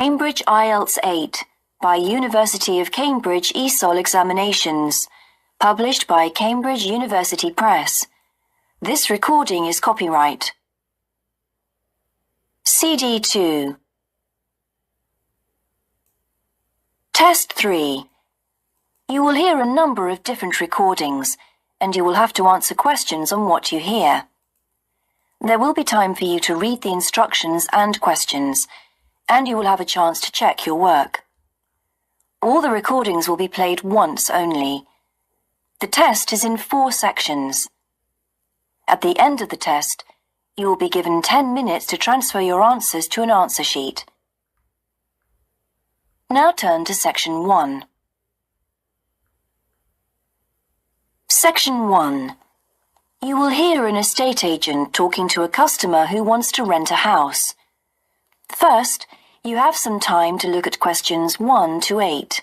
Cambridge IELTS 8 by University of Cambridge ESOL Examinations, published by Cambridge University Press. This recording is copyright. CD 2. Test 3. You will hear a number of different recordings, and you will have to answer questions on what you hear. There will be time for you to read the instructions and questions, and you will have a chance to check your work. All the recordings will be played once only. The test is in 4 sections. At the end of the test, you will be given 10 minutes to transfer your answers to an answer sheet. Now turn to Section 1. Section 1. You will hear an estate agent talking to a customer who wants to rent a house. First, you have some time to look at questions 1 to 8.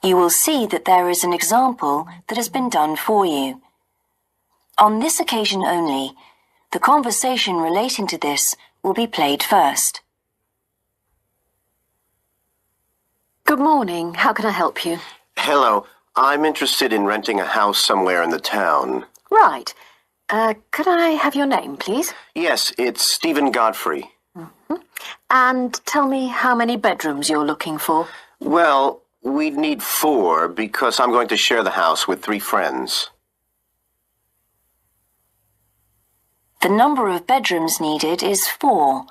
You will see that there is an example that has been done for you. On this occasion only, the conversation relating to this will be played first. Good morning. How can I help you? Hello. I'm interested in renting a house somewhere in the town. Right. Could I have your name, please? Yes, it's Stephen Godfrey. And tell me how many bedrooms you're looking for. Well, we'd need 4 because I'm going to share the house with 3 friends. The number of bedrooms needed is 4,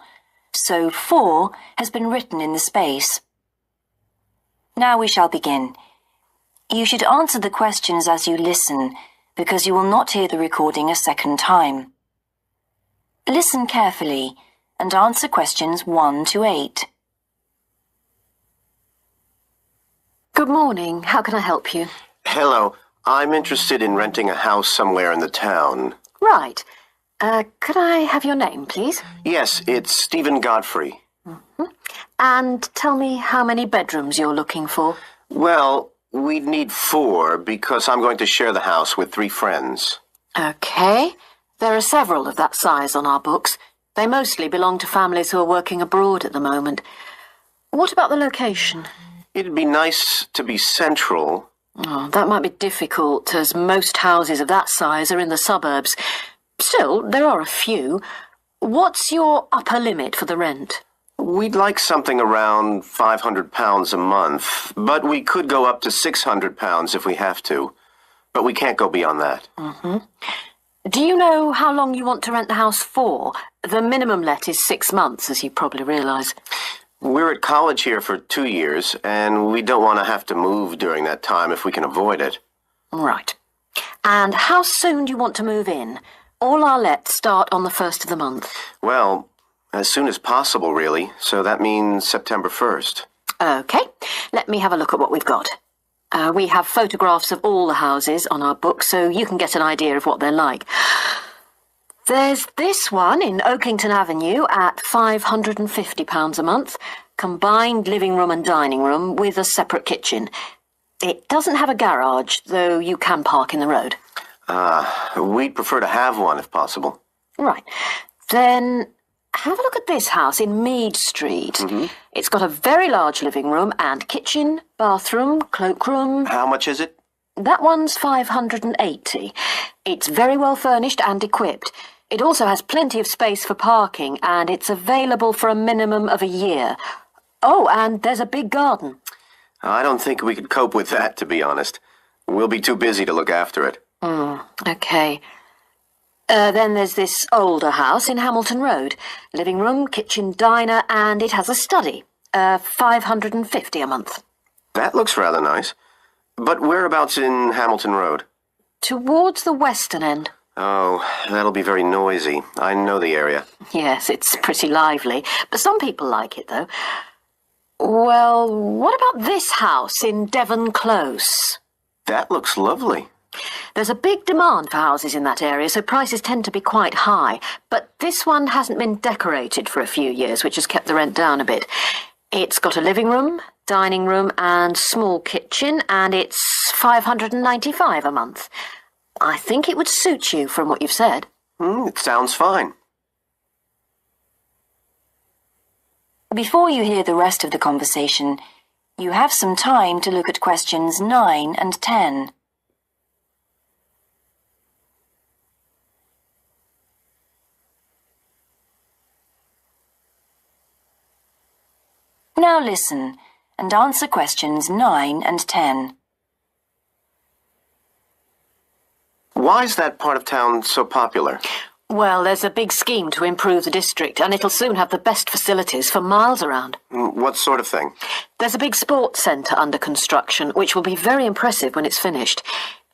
so 4 has been written in the space. Now we shall begin. You should answer the questions as you listen, because you will not hear the recording a second time. Listen carefully and answer questions 1 to 8. Good morning. How can I help you? Hello. I'm interested in renting a house somewhere in the town. Right. Could I have your name, please? Yes, it's Stephen Godfrey. And tell me how many bedrooms you're looking for. Well, we'd need 4 because I'm going to share the house with 3 friends. Okay. There are several of that size on our books. They mostly belong to families who are working abroad at the moment. What about the location? It'd be nice to be central. Oh, that might be difficult, as most houses of that size are in the suburbs. Still, there are a few. What's your upper limit for the rent? We'd like something around £500 a month, but we could go up to £600 if we have to. But we can't go beyond that. Do you know how long you want to rent the house for? The minimum let is 6 months, as you probably realise. We're at college here for 2 years, and we don't want to have to move during that time if we can avoid it. Right. And how soon do you want to move in? All our lets start on the 1st of the month. Well, as soon as possible, really. So that means September 1st. Okay. Let me have a look at what we've got. We have photographs of all the houses on our book, so you can get an idea of what they're like. There's this one in Oakington Avenue at £550 a month, combined living room and dining room with a separate kitchen. It doesn't have a garage, though you can park in the road. We'd prefer to have one if possible. Right. Then have a look at this house in Mead Street. It's got a very large living room and kitchen, bathroom, cloakroom. How much is it? That one's £580. It's very well furnished and equipped. It also has plenty of space for parking, and it's available for a minimum of a year. Oh, and there's a big garden. I don't think we could cope with that, to be honest. We'll be too busy to look after it. Okay. Then there's this older house in Hamilton Road. Living room, kitchen, diner, and it has a study. £550 a month. That looks rather nice. But whereabouts in Hamilton Road? Towards the western end. Oh, that'll be very noisy. I know the area. Yes, it's pretty lively, but some people like it, though. Well, what about this house in Devon Close? That looks lovely. There's a big demand for houses in that area, so prices tend to be quite high. But this one hasn't been decorated for a few years, which has kept the rent down a bit. It's got a living room, dining room and small kitchen, and it's $595 a month. I think it would suit you from what you've said. It sounds fine. Before you hear the rest of the conversation, you have some time to look at questions 9 and 10. Now listen and answer questions 9 and 10. Why is that part of town so popular? Well, there's a big scheme to improve the district, and it'll soon have the best facilities for miles around. What sort of thing? There's a big sports centre under construction, which will be very impressive when it's finished.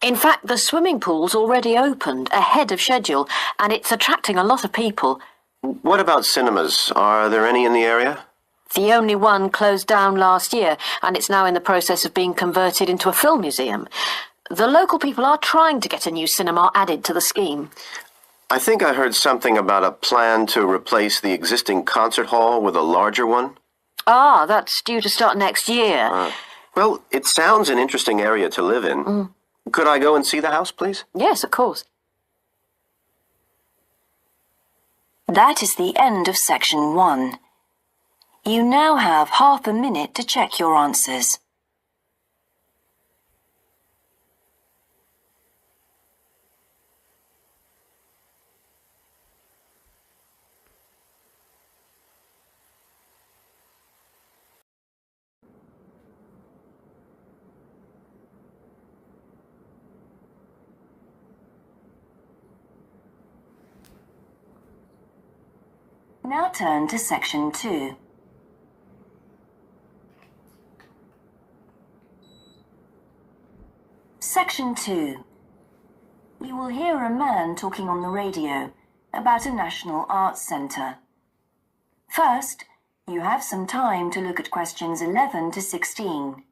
In fact, the swimming pool's already opened, ahead of schedule, and it's attracting a lot of people. What about cinemas? Are there any in the area? The only one closed down last year, and it's now in the process of being converted into a film museum. The local people are trying to get a new cinema added to the scheme. I think I heard something about a plan to replace the existing concert hall with a larger one. Ah, that's due to start next year. Well, it sounds an interesting area to live in. Could I go and see the house, please? Yes, of course. That is the end of section 1. You now have half a minute to check your answers. Now turn to section 2. Section 2. You will hear a man talking on the radio about a national arts centre. First, you have some time to look at questions 11 to 16.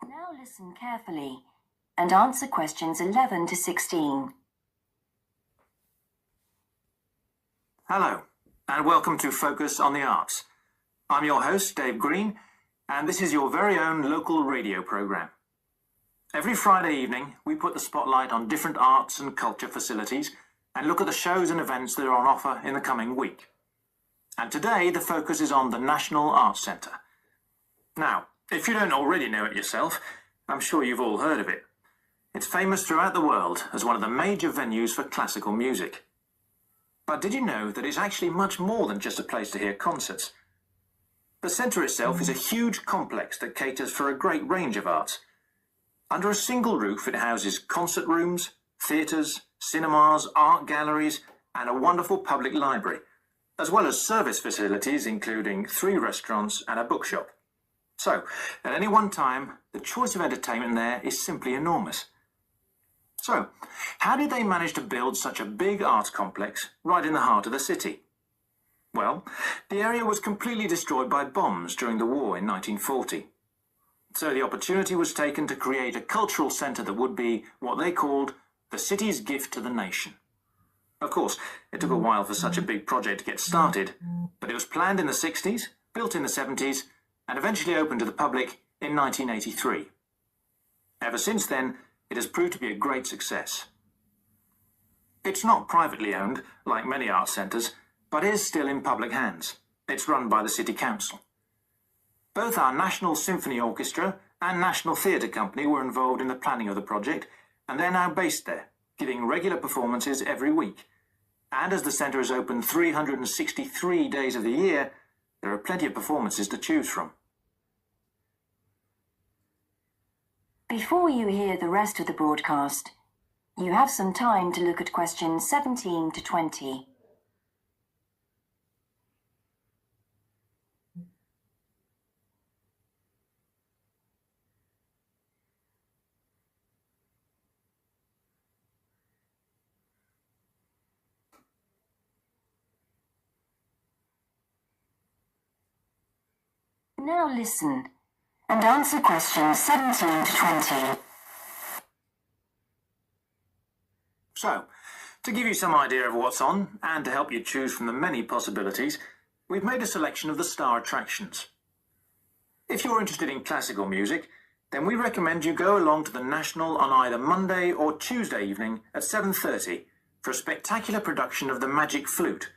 Now listen carefully and answer questions 11 to 16. Hello, and welcome to Focus on the Arts. I'm your host, Dave Green, and this is your very own local radio programme. Every Friday evening, we put the spotlight on different arts and culture facilities and look at the shows and events that are on offer in the coming week. And today, the focus is on the National Arts Centre. Now, if you don't already know it yourself, I'm sure you've all heard of it. It's famous throughout the world as one of the major venues for classical music. But did you know that it's actually much more than just a place to hear concerts? The centre itself is a huge complex that caters for a great range of arts. Under a single roof, it houses concert rooms, theatres, cinemas, art galleries, and a wonderful public library, as well as service facilities including 3 restaurants and a bookshop. So, at any one time, the choice of entertainment there is simply enormous. So, how did they manage to build such a big arts complex right in the heart of the city? Well, the area was completely destroyed by bombs during the war in 1940. So the opportunity was taken to create a cultural centre that would be what they called the city's gift to the nation. Of course, it took a while for such a big project to get started, but it was planned in the 60s, built in the 70s, and eventually opened to the public in 1983. Ever since then, it has proved to be a great success. It's not privately owned, like many art centres, but is still in public hands. It's run by the City Council. Both our National Symphony Orchestra and National Theatre Company were involved in the planning of the project, and they're now based there, giving regular performances every week. And as the centre is open 363 days of the year, there are plenty of performances to choose from. Before you hear the rest of the broadcast, you have some time to look at questions 17 to 20. Now listen and answer questions 17 to 20. So, to give you some idea of what's on, and to help you choose from the many possibilities, we've made a selection of the star attractions. If you're interested in classical music, then we recommend you go along to the National on either Monday or Tuesday evening at 7:30 for a spectacular production of The Magic Flute,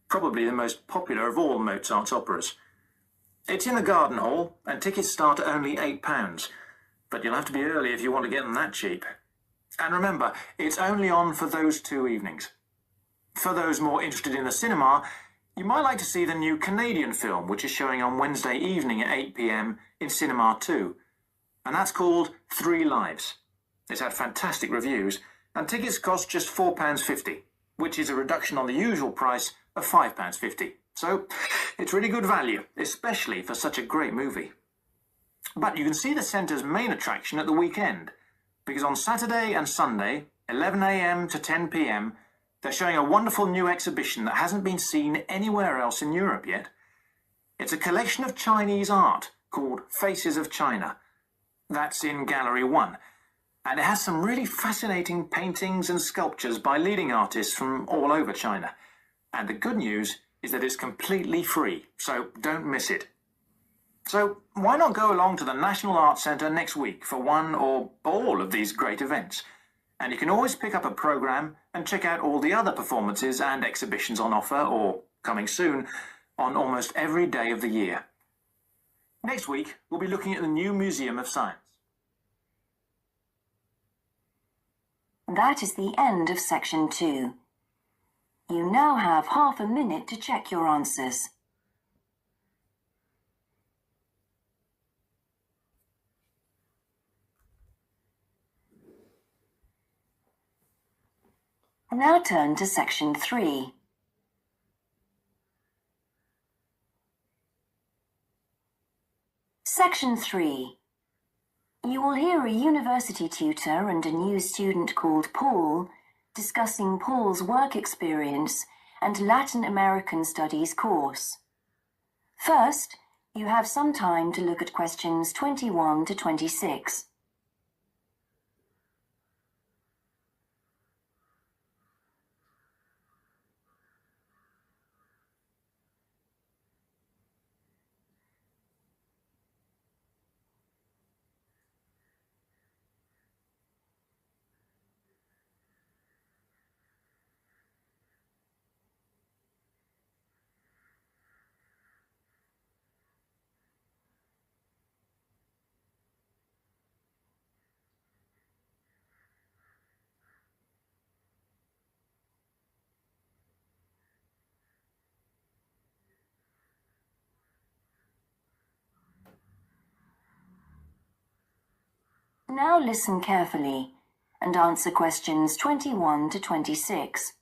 probably the most popular of all Mozart's operas. It's in the Garden Hall, and tickets start at only £8, but you'll have to be early if you want to get them that cheap. And remember, it's only on for those 2 evenings. For those more interested in the cinema, you might like to see the new Canadian film, which is showing on Wednesday evening at 8 p.m. in Cinema 2. And that's called 3 Lives. It's had fantastic reviews, and tickets cost just £4.50, which is a reduction on the usual price of £5.50. So, it's really good value, especially for such a great movie. But you can see the centre's main attraction at the weekend, because on Saturday and Sunday, 11 a.m. to 10 p.m, they're showing a wonderful new exhibition that hasn't been seen anywhere else in Europe yet. It's a collection of Chinese art called Faces of China. That's in Gallery 1. And it has some really fascinating paintings and sculptures by leading artists from all over China. And the good news is that it's completely free, so don't miss it. So why not go along to the National Arts Centre next week for one or all of these great events? And you can always pick up a programme and check out all the other performances and exhibitions on offer, or coming soon, on almost every day of the year. Next week, we'll be looking at the new Museum of Science. That is the end of section 2. You now have half a minute to check your answers. Now turn to section 3. Section 3. You will hear a university tutor and a new student called Paul discussing Paul's work experience and Latin American Studies course. First, you have some time to look at questions 21 to 26. Now listen carefully and answer questions 21 to 26.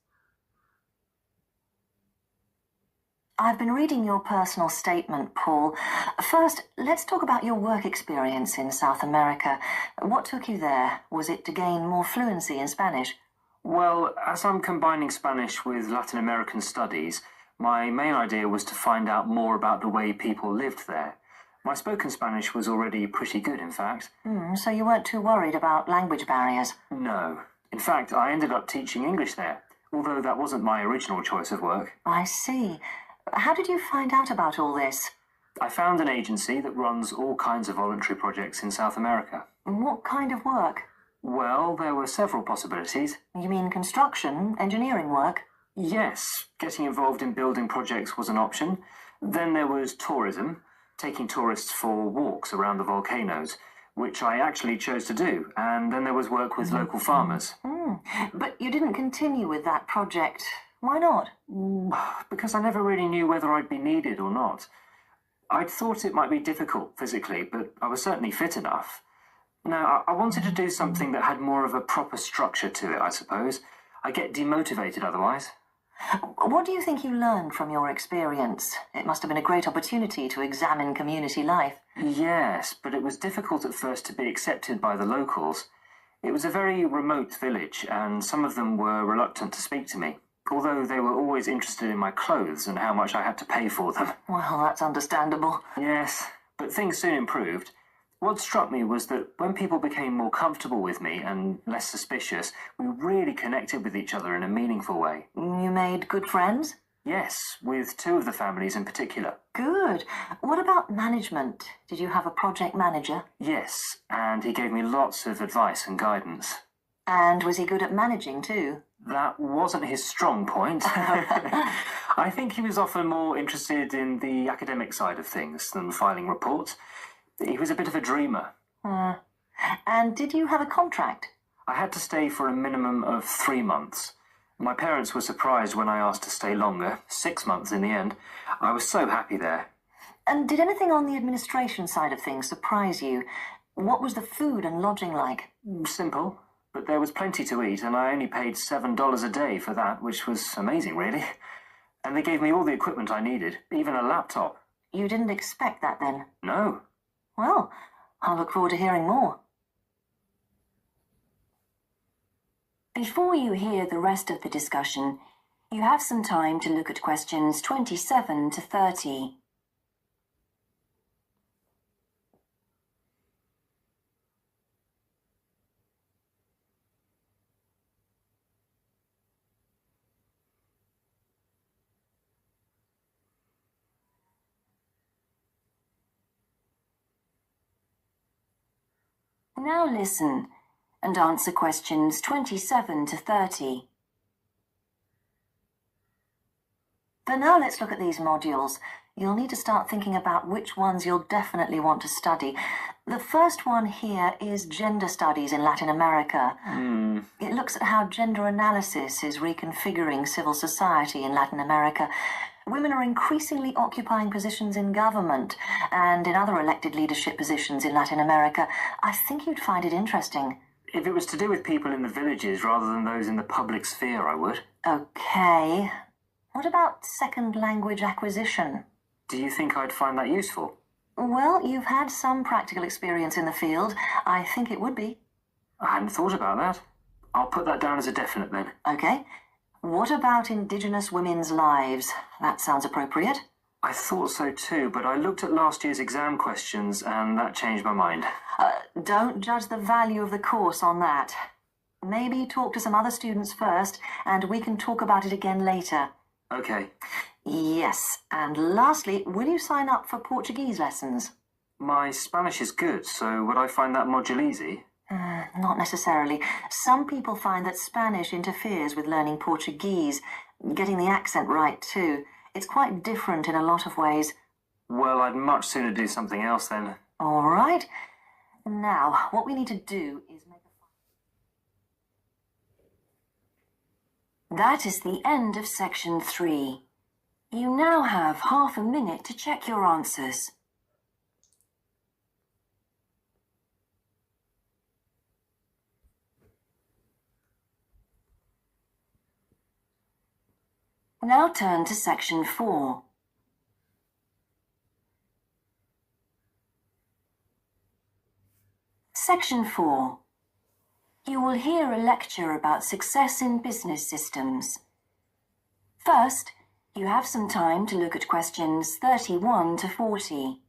I've been reading your personal statement, Paul. First, let's talk about your work experience in South America. What took you there? Was it to gain more fluency in Spanish? Well, as I'm combining Spanish with Latin American studies, my main idea was to find out more about the way people lived there. My spoken Spanish was already pretty good, in fact. So you weren't too worried about language barriers? No. In fact, I ended up teaching English there, although that wasn't my original choice of work. I see. How did you find out about all this? I found an agency that runs all kinds of voluntary projects in South America. What kind of work? Well, there were several possibilities. You mean construction, engineering work? Yes, getting involved in building projects was an option. Then there was tourism, taking tourists for walks around the volcanoes. which I actually chose to do, and then there was work with local farmers. But you didn't continue with that project. Why not? Because I never really knew whether I'd be needed or not. I'd thought it might be difficult physically, but I was certainly fit enough. Now, I wanted to do something that had more of a proper structure to it, I suppose. I get demotivated otherwise. What do you think you learned from your experience? It must have been a great opportunity to examine community life. Yes, but it was difficult at first to be accepted by the locals. It was a very remote village, and some of them were reluctant to speak to me, although they were always interested in my clothes and how much I had to pay for them. Well, that's understandable. Yes, but things soon improved. What struck me was that when people became more comfortable with me and less suspicious, we really connected with each other in a meaningful way. You made good friends? Yes, with two of the families in particular. Good. What about management? Did you have a project manager? Yes, and he gave me lots of advice and guidance. And was he good at managing too? That wasn't his strong point. I think he was often more interested in the academic side of things than filing reports. He was a bit of a dreamer. And did you have a contract? I had to stay for a minimum of 3 months. My parents were surprised when I asked to stay longer, 6 months in the end. I was so happy there. And did anything on the administration side of things surprise you? What was the food and lodging like? Simple, but there was plenty to eat, and I only paid $7 a day for that, which was amazing, really. And they gave me all the equipment I needed, even a laptop. You didn't expect that then? No. Well, I'll look forward to hearing more. Before you hear the rest of the discussion, you have some time to look at questions 27 to 30. Now listen and answer questions 27 to 30. For now, let's look at these modules. You'll need to start thinking about which ones you'll definitely want to study. The first one here is Gender Studies in Latin America. It looks at how gender analysis is reconfiguring civil society in Latin America. Women are increasingly occupying positions in government and in other elected leadership positions in Latin America. I think you'd find it interesting. If it was to do with people in the villages rather than those in the public sphere, I would. Okay. What about second language acquisition? Do you think I'd find that useful? Well, you've had some practical experience in the field. I think it would be. I hadn't thought about that. I'll put that down as a definite then. Okay. What about Indigenous women's lives? That sounds appropriate. I thought so too, but I looked at last year's exam questions and that changed my mind. Don't judge the value of the course on that. Maybe talk to some other students first, and we can talk about it again later. Okay. Yes, and lastly, will you sign up for Portuguese lessons? My Spanish is good, so would I find that module easy? Not necessarily. Some people find that Spanish interferes with learning Portuguese, getting the accent right too. It's quite different in a lot of ways. Well, I'd much sooner do something else then. All right. Now, what we need to do is make a... That is the end of section 3. You now have half a minute to check your answers. Now turn to section 4. Section 4. You will hear a lecture about success in business systems. First, you have some time to look at questions 31 to 40.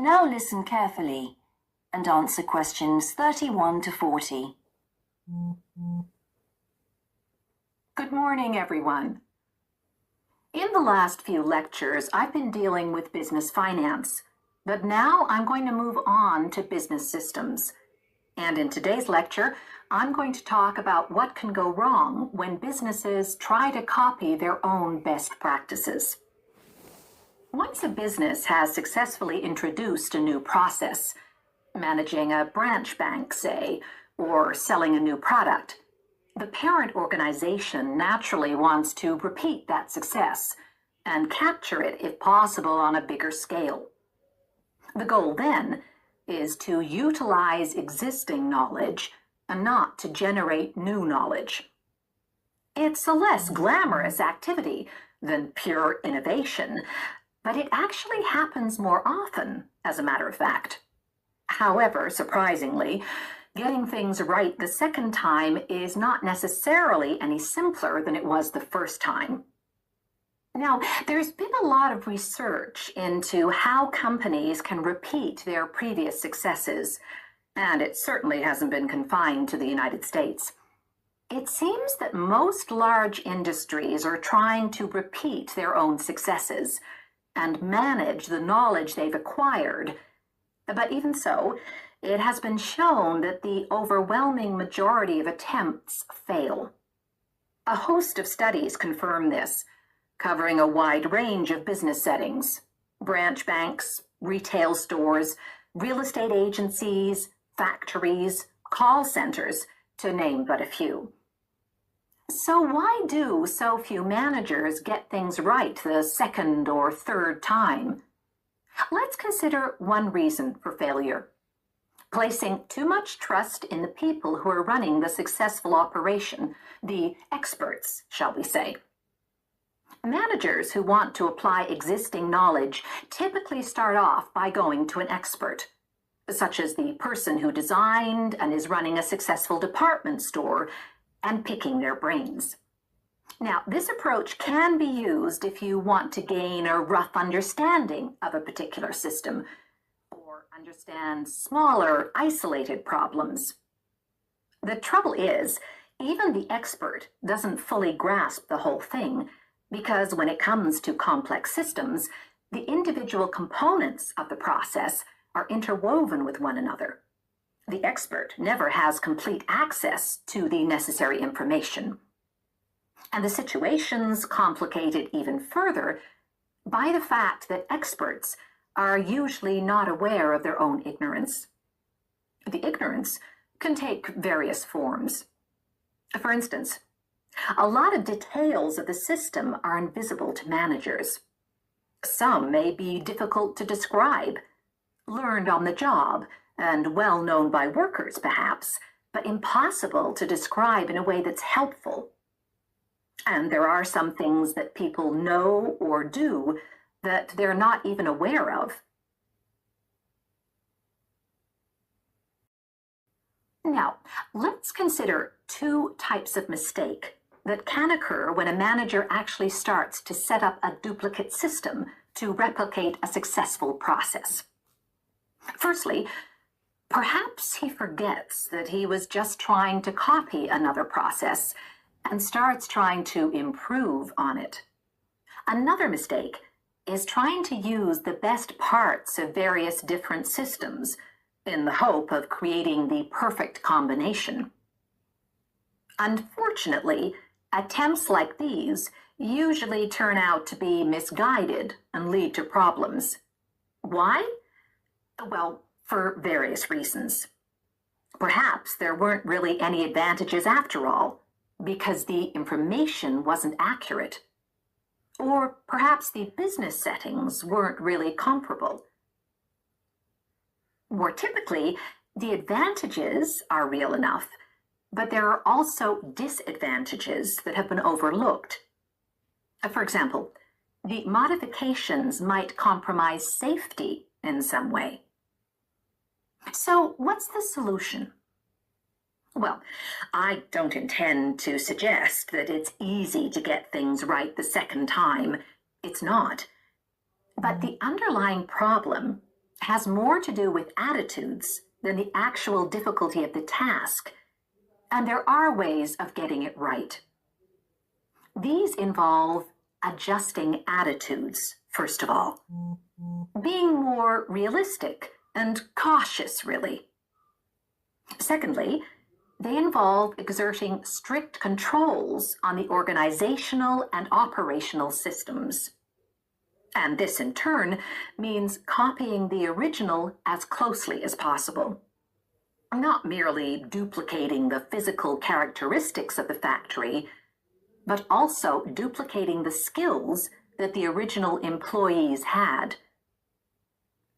Now listen carefully and answer questions 31 to 40. Good morning, everyone. In the last few lectures, I've been dealing with business finance, but now I'm going to move on to business systems. And in today's lecture, I'm going to talk about what can go wrong when businesses try to copy their own best practices. Once a business has successfully introduced a new process, managing a branch bank, say, or selling a new product, the parent organization naturally wants to repeat that success and capture it, if possible, on a bigger scale. The goal then is to utilize existing knowledge and not to generate new knowledge. It's a less glamorous activity than pure innovation, but it actually happens more often, as a matter of fact. However, surprisingly, getting things right the second time is not necessarily any simpler than it was the first time. Now, there's been a lot of research into how companies can repeat their previous successes, and it certainly hasn't been confined to the United States. It seems that most large industries are trying to repeat their own successes and manage the knowledge they've acquired. But even so, it has been shown that the overwhelming majority of attempts fail. A host of studies confirm this, covering a wide range of business settings: branch banks, retail stores, real estate agencies, factories, call centers, to name but a few. So why do so few managers get things right the second or third time? Let's consider one reason for failure: placing too much trust in the people who are running the successful operation, the experts, shall we say. Managers who want to apply existing knowledge typically start off by going to an expert, such as the person who designed and is running a successful department store, and picking their brains. Now, this approach can be used if you want to gain a rough understanding of a particular system, or understand smaller, isolated problems. The trouble is, even the expert doesn't fully grasp the whole thing, because when it comes to complex systems, the individual components of the process are interwoven with one another. The expert never has complete access to the necessary information. And the situation's complicated even further by the fact that experts are usually not aware of their own ignorance. The ignorance can take various forms. For instance, a lot of details of the system are invisible to managers. Some may be difficult to describe, learned on the job, and well known by workers, perhaps, but impossible to describe in a way that's helpful. And there are some things that people know or do that they're not even aware of. Now, let's consider two types of mistake that can occur when a manager actually starts to set up a duplicate system to replicate a successful process. Firstly, perhaps he forgets that he was just trying to copy another process and starts trying to improve on it. Another mistake is trying to use the best parts of various different systems in the hope of creating the perfect combination. Unfortunately, attempts like these usually turn out to be misguided and lead to problems. Why? Well, for various reasons. Perhaps there weren't really any advantages after all, because the information wasn't accurate. Or perhaps the business settings weren't really comparable. More typically, the advantages are real enough, but there are also disadvantages that have been overlooked. For example, the modifications might compromise safety in some way. So, what's the solution? Well, I don't intend to suggest that it's easy to get things right the second time. It's not. But the underlying problem has more to do with attitudes than the actual difficulty of the task, and there are ways of getting it right. These involve adjusting attitudes, first of all. Being more realistic and cautious, really. Secondly, they involve exerting strict controls on the organizational and operational systems. And this, in turn, means copying the original as closely as possible. Not merely duplicating the physical characteristics of the factory, but also duplicating the skills that the original employees had.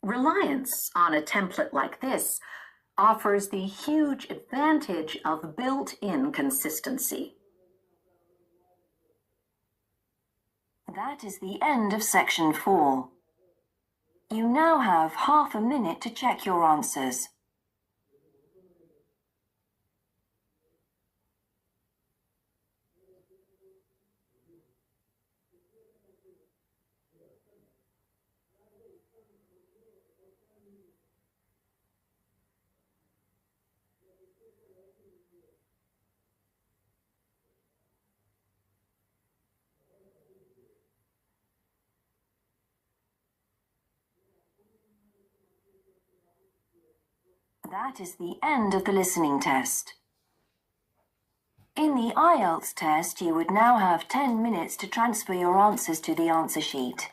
Reliance on a template like this offers the huge advantage of built-in consistency. That is the end of section 4. You now have half a minute to check your answers. That is the end of the listening test. In the IELTS test, you would now have 10 minutes to transfer your answers to the answer sheet.